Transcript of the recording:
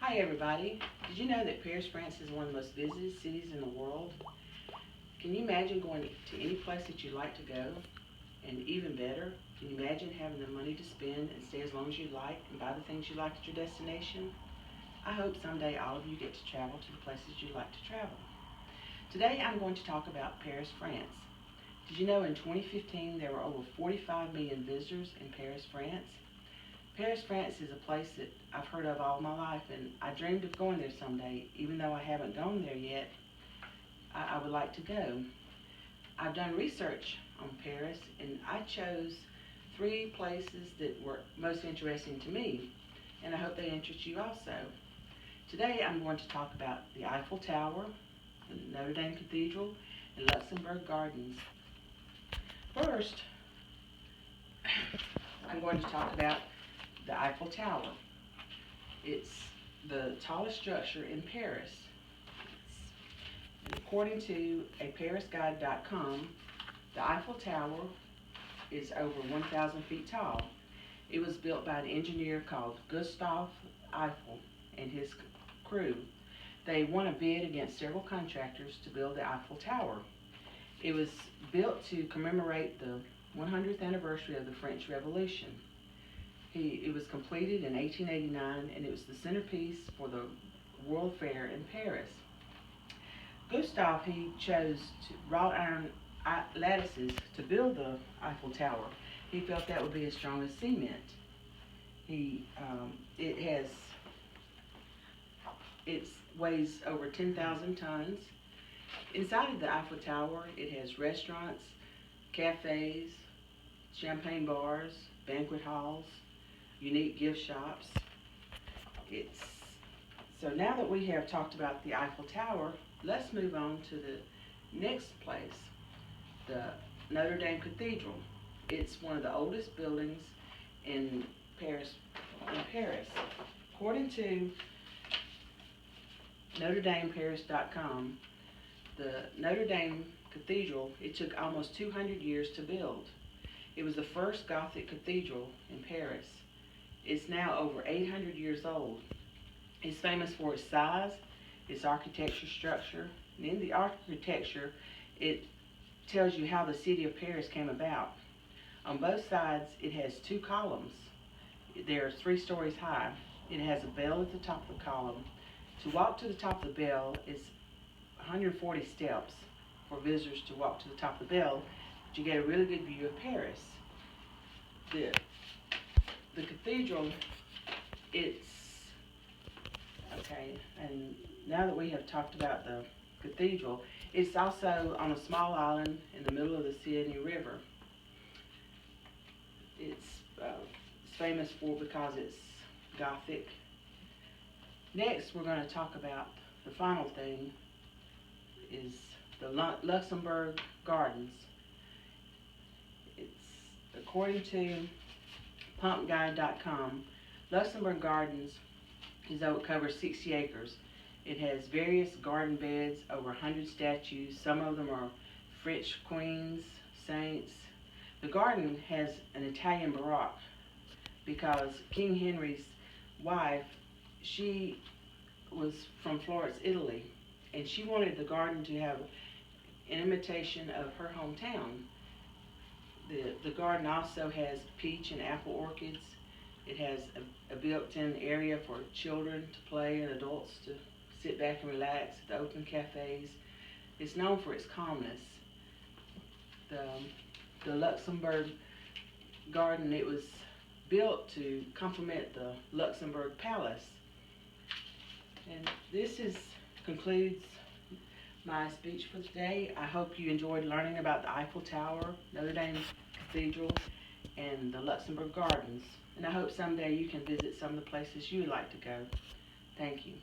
Hi everybody. Did you know that Paris, France is one of the most visited cities in the world? Can you imagine going to any place that you'd like to go? And even better, can you imagine having the money to spend and stay as long as you like and buy the things you like at your destination? I hope someday all of you get to travel to the places you like to travel. Today I'm going to talk about Paris, France. Did you know in 2015 there were over 45 million visitors in Paris, France? Paris, France is a place that I've heard of all my life, and I dreamed of going there someday. Even though I haven't gone there yet, I would like to go. I've done research on Paris, and I chose three places that were most interesting to me, and I hope they interest you also. Today I'm going to talk about the Eiffel Tower, the Notre Dame Cathedral, and Luxembourg Gardens. First, I'm going to talk about the Eiffel Tower. It's the tallest structure in Paris. According to aparisguide.com, the Eiffel Tower is over 1,000 feet tall. It was built by an engineer called Gustave Eiffel and his crew. They won a bid against several contractors to build the Eiffel Tower. It was built to commemorate the 100th anniversary of the French Revolution. It was completed in 1889, and it was the centerpiece for the World Fair in Paris. Gustave, he chose wrought iron lattices to build the Eiffel Tower. He felt that would be as strong as cement. It weighs over 10,000 tons. Inside of the Eiffel Tower, it has restaurants, cafes, champagne bars, banquet halls, unique gift shops. So now that we have talked about the Eiffel Tower, let's move on to the next place, the Notre Dame Cathedral. It's one of the oldest buildings in Paris. According to NotreDameParis.com, the Notre Dame Cathedral, it took almost 200 years to build. It was the first Gothic cathedral in Paris. It's now over 800 years old. It's famous for its size, its architecture structure, and in the architecture, it tells you how the city of Paris came about. On both sides, it has two columns. They're 3 stories high. It has a bell at the top of the column. To walk to the top of the bell is 140 steps for visitors to walk to the top of the bell, but you get a really good view of Paris. The cathedral, and now that we have talked about the cathedral, it's also on a small island in the middle of the Seine River. It's famous because it's Gothic. Next, we're going to talk about the final thing, is the Luxembourg Gardens. According to pumpguide.com, Luxembourg Gardens covers 60 acres. It has various garden beds, over 100 statues. Some of them are French queens, saints. The garden has an Italian Baroque because King Henry's wife, she was from Florence, Italy, and she wanted the garden to have an imitation of her hometown. The garden also has peach and apple orchids. It has a built-in area for children to play and adults to sit back and relax at the open cafes. It's known for its calmness. The Luxembourg Garden, it was built to complement the Luxembourg Palace. And this concludes my speech for today. I hope you enjoyed learning about the Eiffel Tower, Notre Dame Cathedral, and the Luxembourg Gardens. And I hope someday you can visit some of the places you would like to go. Thank you.